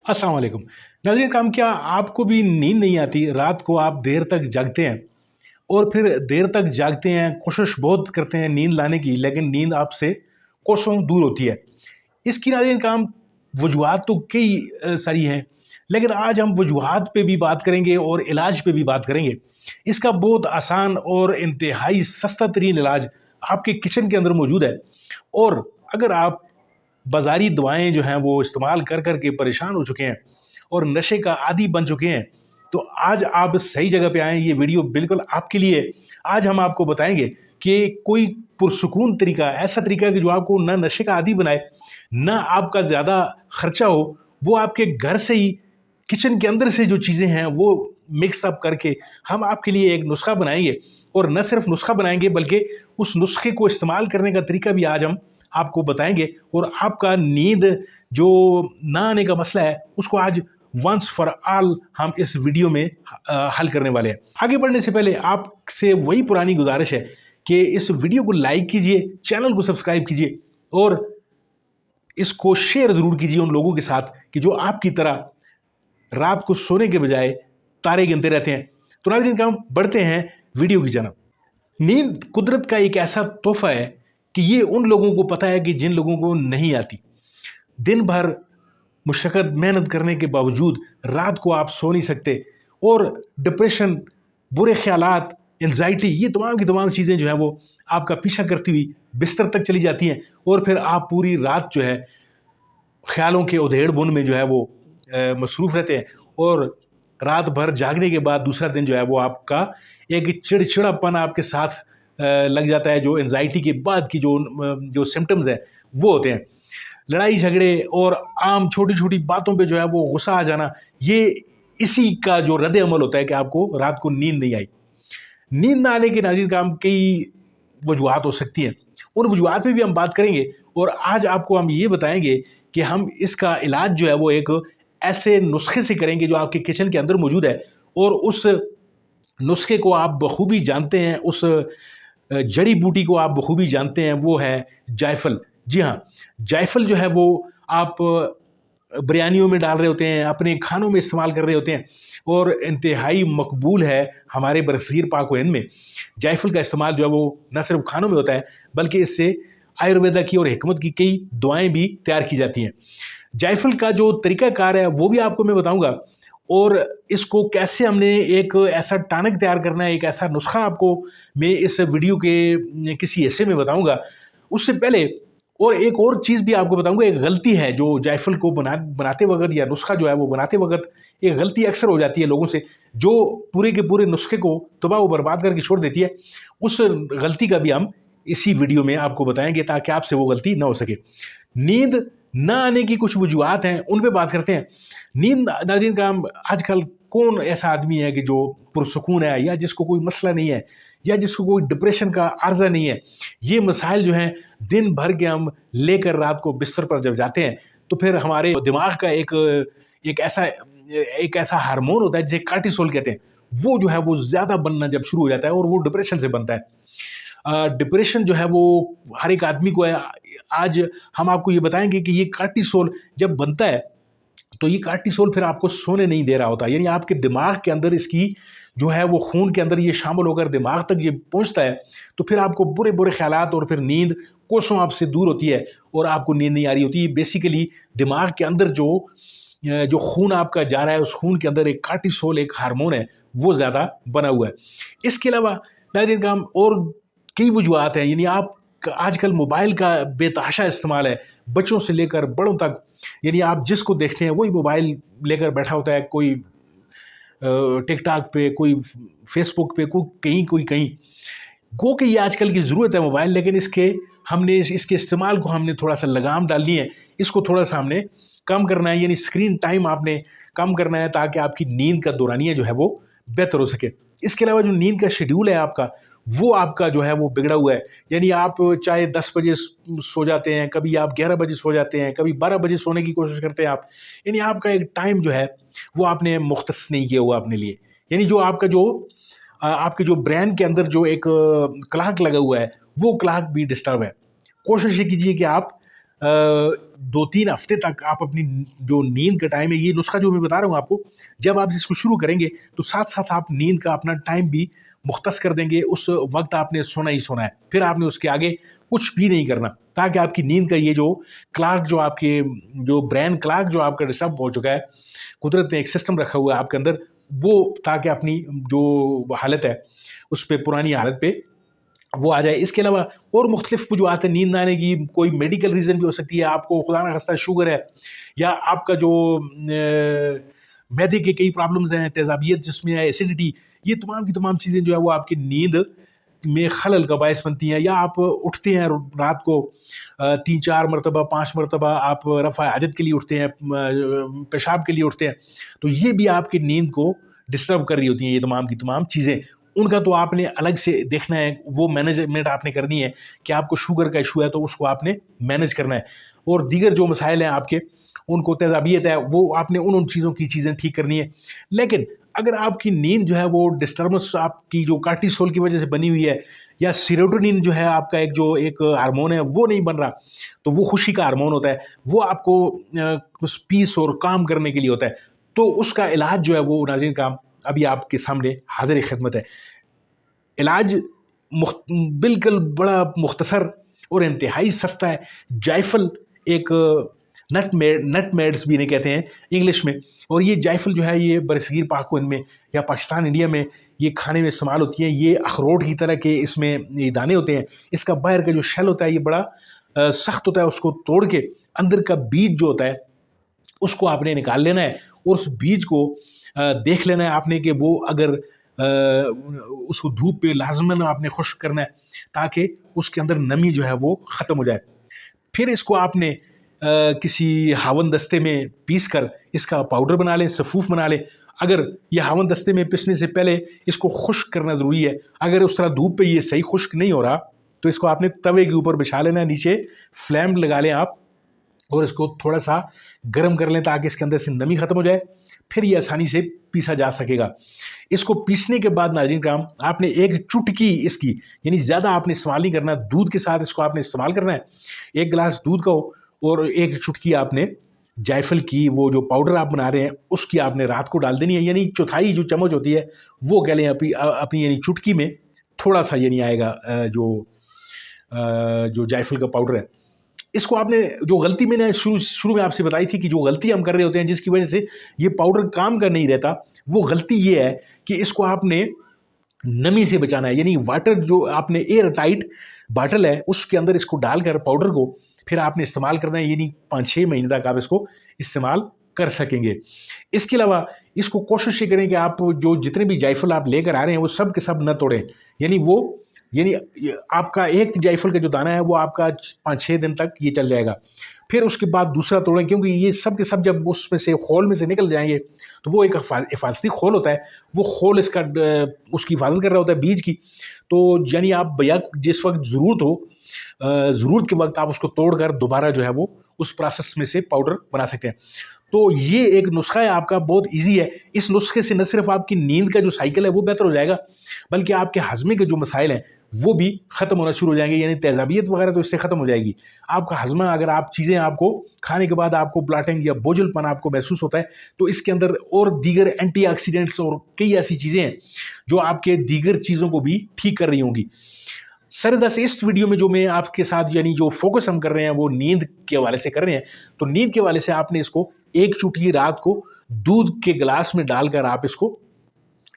अस्सलाम वालेकुम। नाज़रीन काम, क्या आपको भी नींद नहीं आती? रात को आप देर तक जागते हैं और फिर देर तक जागते हैं, कोशिश बहुत करते हैं नींद लाने की, लेकिन नींद आपसे कोसों दूर होती है। इसकी नाज़रीन काम वजूहात तो कई सारी हैं, लेकिन आज हम वजूहात पे भी बात करेंगे और इलाज पे भी बात करेंगे। इसका बहुत आसान और इंतहाई सस्ता तरीन इलाज आपके किचन के अंदर मौजूद है। और अगर आप बाज़ारी दवाएँ जो हैं वो इस्तेमाल कर कर के परेशान हो चुके हैं और नशे का आदी बन चुके हैं, तो आज आप सही जगह पे आए हैं। ये वीडियो बिल्कुल आपके लिए है। आज हम आपको बताएँगे कि कोई पुरसुकून तरीका, ऐसा तरीका है कि जो आपको ना नशे का आदी बनाए, ना आपका ज़्यादा खर्चा हो, वो आपके घर से ही, किचन के अंदर से जो चीज़ें हैं वो मिक्स अप करके हम आपके लिए एक नुस्खा बनाएँगे। और न सिर्फ नुस्खा बनाएँगे, बल्कि उस नुस्खे को इस्तेमाल करने का तरीका भी आज हम आपको बताएँगे। और आपका नींद जो ना आने का मसला है, उसको आज वंस फॉर ऑल हम इस वीडियो में हल करने वाले हैं। आगे बढ़ने से पहले आपसे वही पुरानी गुजारिश है कि इस वीडियो को लाइक कीजिए, चैनल को सब्सक्राइब कीजिए और इसको शेयर ज़रूर कीजिए उन लोगों के साथ कि जो आपकी तरह रात को सोने के बजाय तारे गिनते रहते हैं। तो नाज़रीन काम, बढ़ते हैं वीडियो की जानब। नींद कुदरत का एक ऐसा तोहफ़ा है कि ये उन लोगों को पता है कि जिन लोगों को नहीं आती। दिन भर मुशक्क़त मेहनत करने के बावजूद रात को आप सो नहीं सकते और डिप्रेशन, बुरे ख़्यालात, एंग्ज़ायटी, ये तमाम की तमाम चीज़ें जो हैं वो आपका पीछा करती हुई बिस्तर तक चली जाती हैं और फिर आप पूरी रात जो है ख़्यालों के उधेड़-बुन में जो है वो मसरूफ़ रहते हैं। और रात भर जागने के बाद दूसरा दिन जो है वो आपका एक चिड़चिड़ापन आपके साथ लग जाता है, जो एंग्ज़ायटी के बाद की जो सिम्पटम्स हैं वो होते हैं। लड़ाई झगड़े और आम छोटी-छोटी बातों पे जो है वो गुस्सा आ जाना, ये इसी का जो रद्द-ए-अमल होता है कि आपको रात को नींद नहीं आई। नींद ना आने के नाज़रीन काम कई वजूहात हो सकती हैं, उन वजूहात पे भी हम बात करेंगे। और आज आपको हम ये बताएँगे कि हम इसका इलाज जो है वो एक ऐसे नुस्खे से करेंगे जो आपके किचन के अंदर मौजूद है। और उस नुस्खे को आप बखूबी जानते हैं, उस जड़ी बूटी को आप बखूबी जानते हैं, वो है जायफल। जी हाँ, जायफल जो है वो आप बिरयानियों में डाल रहे होते हैं, अपने खानों में इस्तेमाल कर रहे होते हैं और इंतहाई मकबूल है हमारे बरसीर पाक व हिंद में। जायफल का इस्तेमाल जो है वो न सिर्फ खानों में होता है, बल्कि इससे आयुर्वेदा की और हिकमत की कई दुआएँ भी तैयार की जाती हैं। जायफल का जो तरीक़ाकार है वो भी आपको मैं बताऊँगा, और इसको कैसे हमने एक ऐसा टॉनिक तैयार करना है, एक ऐसा नुस्खा आपको मैं इस वीडियो के किसी हिस्से में बताऊँगा। उससे पहले और एक और चीज़ भी आपको बताऊँगा। एक गलती है जो जायफल को बनाते वक़्त, या नुस्खा जो है वो बनाते वक़्त, एक गलती अक्सर हो जाती है लोगों से, जो पूरे के पूरे नुस्खे को तबाह व बर्बाद करके छोड़ देती है। उस गलती का भी हम इसी वीडियो में आपको बताएँगे ताकि आपसे वो गलती ना हो सके। नींद ना आने की कुछ वजूहात हैं, उन पे बात करते हैं। नींद नाज़रीन काम, आजकल कौन ऐसा आदमी है कि जो पुरसुकून है, या जिसको कोई मसला नहीं है, या जिसको कोई डिप्रेशन का आर्ज़ा नहीं है। ये मसाइल जो हैं दिन भर के हम लेकर रात को बिस्तर पर जब जाते हैं, तो फिर हमारे दिमाग का एक ऐसा हार्मोन होता है जिसे कार्टिसोल कहते हैं। वो जो है वो ज़्यादा बनना जब शुरू हो जाता है, और वो डिप्रेशन से बनता है। डिप्रेशन जो है वो हर एक आदमी को है। आज हम आपको ये बताएँगे कि ये कार्टिसोल जब बनता है, तो ये कार्टिसोल फिर आपको सोने नहीं दे रहा होता। यानी आपके दिमाग के अंदर इसकी जो है वो खून के अंदर ये शामिल होकर दिमाग तक ये पहुँचता है, तो फिर आपको बुरे-बुरे ख़्यालात और फिर नींद कोसों आपसे दूर होती है और आपको नींद नहीं आ रही होती। बेसिकली दिमाग के अंदर जो खून आपका जा रहा है, उस खून के अंदर एक कार्टिसोल, एक हार्मोन है, वो ज़्यादा बना हुआ है। इसके अलावा नाज़रीन काम, और कई वजूहात हैं। यानी आप आजकल मोबाइल का बेतहाशा इस्तेमाल है, बच्चों से लेकर बड़ों तक। यानी आप जिसको देखते हैं वही मोबाइल लेकर बैठा होता है, कोई टिकटॉक पे, कोई फेसबुक पे, कोई कहीं। गो कि ये आजकल की ज़रूरत है मोबाइल, लेकिन इसके इस्तेमाल को हमने थोड़ा-सा लगाम डालनी है, इसको थोड़ा-सा हमने कम करना है। यानी स्क्रीन टाइम आपने कम करना है ताकि आपकी नींद का दौरानिया जो है वो बेहतर हो सके। इसके अलावा जो नींद का शेड्यूल है आपका, वो आपका जो है वो बिगड़ा हुआ है। यानी आप चाहे 10 बजे सो जाते हैं, कभी आप 11 बजे सो जाते हैं, कभी 12 बजे सोने की कोशिश करते हैं आप। यानी आपका एक टाइम जो है वो आपने मुख्तस नहीं किया हुआ अपने लिए। यानी जो आपके जो ब्रेन के अंदर जो एक क्लॉक लगा हुआ है, वो क्लॉक भी डिस्टर्ब है। कोशिश ये कीजिए कि आप 2-3 हफ्ते तक आप अपनी जो नींद का टाइम है, ये नुस्खा जो मैं बता रहा हूँ आपको, जब आप इसको शुरू करेंगे तो साथ-साथ आप नींद का अपना टाइम भी मुख्तस कर देंगे। उस वक़्त आपने सोना ही सोना है, फिर आपने उसके आगे कुछ भी नहीं करना, ताकि आपकी नींद का ये जो क्लॉक जो आपके जो ब्रेन क्लॉक जो आपका डिस्टर्ब हो चुका है, कुदरत ने एक सिस्टम रखा हुआ है आपके अंदर, वो ताकि अपनी जो हालत है, उस पे पुरानी हालत पे वो आ जाए। इसके अलावा और मुख्तलिफ वजूहत हैं नींद ना आने की, कोई मेडिकल रीज़न भी हो सकती है, आपको खुदा ना खास्ता शुगर है, या आपका जो मैदे के कई प्रॉब्लम्स हैं, तेज़ाबियत जिसमें है, एसिडिटी, ये तमाम की तमाम चीज़ें जो है वो आपकी नींद में खलल का बायस बनती हैं। या आप उठते हैं रात को 3-4 मरतबा 5 मरतबा आप रफ़ा हाजत के लिए उठते हैं, पेशाब के लिए उठते हैं, तो ये भी आपकी नींद को डिस्टर्ब कर रही होती हैं, ये तमाम की तमाम चीज़ें। उनका तो आपने अलग से देखना है, वो मैनेजमेंट आपने करनी है कि आपको शुगर का इशू है तो उसको आपने मैनेज करना है, और दीगर जो मसाइल हैं आपके, उनको तेज़ाबियत है, वो आपने उन चीज़ों की चीज़ें ठीक करनी है। लेकिन अगर आपकी नींद जो है वो डिस्टर्बेंस आपकी जो कार्टिसोल की वजह से बनी हुई है, या सेरोटोनिन जो है आपका एक हार्मोन है वो नहीं बन रहा, तो वो खुशी का हार्मोन होता है, वो आपको पीस और काम करने के लिए होता है, तो उसका इलाज जो है वो नाज़रीन काम अभी आपके सामने हाज़िर खिदमत है। इलाज बिल्कुल बड़ा मुख्तसर और इंतहाई सस्ता है। जायफल एक नटमेड्स भी इन्हें कहते हैं इंग्लिश में, और ये जायफल जो है ये बरसगीर पाक में या पाकिस्तान इंडिया में ये खाने में इस्तेमाल होती है। ये अखरोट की तरह के इसमें ये दाने होते हैं। इसका बाहर का जो शेल होता है ये बड़ा सख्त होता है, उसको तोड़ के अंदर का बीज जो होता है उसको आपने निकाल लेना है, और उस बीज को देख लेना है आपने कि वो अगर उसको धूप पे लाजमन आपने खुश्क करना है, ताकि उसके अंदर नमी जो है वो ख़त्म हो जाए। फिर इसको आपने किसी हावन दस्ते में पीस कर इसका पाउडर बना लें, सफ़ूफ बना लें। अगर ये हावन दस्ते में पीसने से पहले इसको खुश्क करना ज़रूरी है। अगर उस तरह धूप पे ये सही खुश्क नहीं हो रहा, तो इसको आपने तवे के ऊपर बिछा लेना है, नीचे फ्लेम लगा लें आप, और इसको थोड़ा सा गर्म कर लें ताकि इसके अंदर से नमी ख़त्म हो जाए। फिर ये आसानी से पीसा जा सकेगा। इसको पीसने के बाद नाज़रीन कराम आपने एक चुटकी इसकी, यानी ज़्यादा आपने इस्तेमाल नहीं करना, दूध के साथ इसको आपने इस्तेमाल करना है। 1 गिलास दूध का हो और एक चुटकी आपने जायफल की, वो जो पाउडर आप बना रहे हैं उसकी आपने रात को डाल देनी है, यानी चौथाई जो चम्मच होती है वो कह लें अपनी यानी चुटकी में थोड़ा सा यानी आएगा जो जायफल का पाउडर है। इसको आपने जो गलती मैंने शुरू में आपसे बताई थी कि जो गलती हम कर रहे होते हैं जिसकी वजह से ये पाउडर काम का नहीं रहता, वो गलती ये है कि इसको आपने नमी से बचाना है। यानी वाटर जो आपने एयर टाइट बाटल है उसके अंदर इसको डालकर पाउडर को फिर आपने इस्तेमाल करना है, यानी 5-6 महीने तक आप इसको इस्तेमाल कर सकेंगे। इसके अलावा इसको कोशिश ये करें कि आप जो जितने भी जायफल आप लेकर आ रहे हैं वो सब के सब न तोड़ें, यानी आपका एक जायफल का जो दाना है वो आपका 5-6 दिन तक ये चल जाएगा। फिर उसके बाद दूसरा तोड़ें, क्योंकि ये सब के सब जब उसमें से खोल में से निकल जाएंगे तो वो एक हिफाजती खोल होता है, वो खोल उसकी हिफाजत कर रहा होता है बीज की। तो यानी आप भैया जिस वक्त ज़रूरत के वक्त आप उसको तोड़कर दोबारा जो है वो उस प्रोसेस में से पाउडर बना सकते हैं। तो ये एक नुस्खा है आपका, बहुत ईजी है। इस नुस्खे से न सिर्फ आपकी नींद का जो साइकिल है वो बेहतर हो जाएगा, बल्कि आपके हज़मे के जो मसाइल हैं वो भी ख़त्म होना शुरू हो जाएंगे, यानी तेज़ाबियत वगैरह तो इससे ख़त्म हो जाएगी। आपका हज़मा, अगर आप चीज़ें आपको खाने के बाद आपको ब्लॉटिंग या बोझलपन आपको महसूस होता है, तो इसके अंदर और दीगर एंटीऑक्सीडेंट्स और कई ऐसी चीज़ें हैं जो आपके दीगर चीज़ों को भी ठीक कर रही होंगी। सरदस इस वीडियो में जो मैं आपके साथ यानी जो फोकस हम कर रहे हैं वो नींद के हवाले से कर रहे हैं। तो नींद के हवाले से आपने इसको एक चुटकी रात को दूध के गिलास में डालकर आप इसको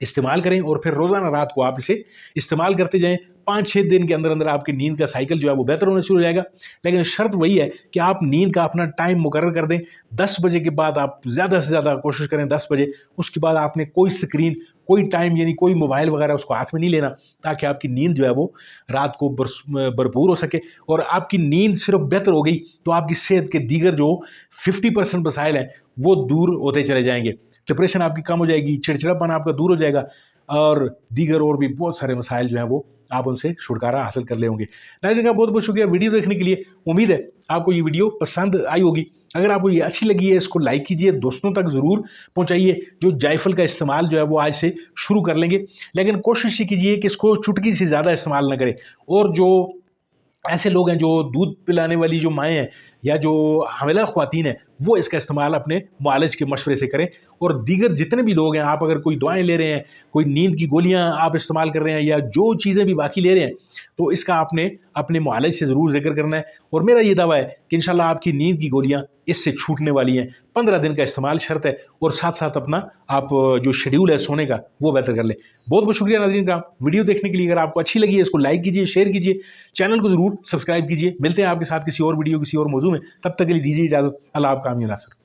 इस्तेमाल करें, और फिर रोज़ाना रात को आप इसे इस्तेमाल करते जाएं। 5-6 दिन के अंदर अंदर आपकी नींद का साइकिल जो है वो बेहतर होना शुरू हो जाएगा। लेकिन शर्त वही है कि आप नींद का अपना टाइम मुकर्रर कर दें। 10 बजे के बाद आप ज़्यादा से ज़्यादा कोशिश करें 10 बजे, उसके बाद आपने कोई स्क्रीन, कोई टाइम यानी कोई मोबाइल वगैरह उसको हाथ में नहीं लेना, ताकि आपकी नींद जो है वो रात को भरपूर हो सके। और आपकी नींद सिर्फ बेहतर हो गई तो आपकी सेहत के दीगर जो 50% मसाइल हैं वो दूर होते चले जाएंगे। डिप्रेशन आपकी कम हो जाएगी, चिड़चिड़ापन आपका दूर हो जाएगा, और दीगर और भी बहुत सारे मसाइल जो हैं वो आप उनसे छुटकारा हासिल कर ले होंगे। नाज़रीन का बहुत बहुत शुक्रिया वीडियो देखने के लिए। उम्मीद है आपको ये वीडियो पसंद आई होगी। अगर आपको ये अच्छी लगी है इसको लाइक कीजिए, दोस्तों तक ज़रूर पहुंचाइए जो जायफल का इस्तेमाल जो है वो आज से शुरू कर लेंगे। लेकिन कोशिश ये कीजिए कि इसको चुटकी से ज़्यादा इस्तेमाल ना करें। और जो ऐसे लोग हैं जो दूध पिलाने वाली जो माएँ हैं या जो हामिला ख़वातीन हैं वो इसका इस्तेमाल अपने मुआलिज के मशवरे से करें। और दीगर जितने भी लोग हैं, आप अगर कोई दवाएँ ले रहे हैं, कोई नींद की गोलियाँ आप इस्तेमाल कर रहे हैं या जो चीज़ें भी बाकी ले रहे हैं, तो इसका आपने अपने मुआलिज से ज़रूर ज़िक्र करना है। और मेरा ये दावा है कि इंशाल्लाह आपकी नींद की गोलियाँ इससे छूटने वाली हैं। 15 दिन का इस्तेमाल शर्त है, और साथ साथ अपना आप जो शेड्यूल है सोने का वो बेहतर कर लें। बहुत बहुत शुक्रिया नाज़रीन का वीडियो देखने के लिए। अगर आपको अच्छी लगी है इसको लाइक कीजिए, शेयर कीजिए, चैनल को ज़रूर सब्सक्राइब कीजिए। मिलते हैं आपके साथ किसी और वीडियो, किसी और मौजू में। तब तक के लिए दीजिए इजाज़त। अल्लाह आपका आमीन नासर।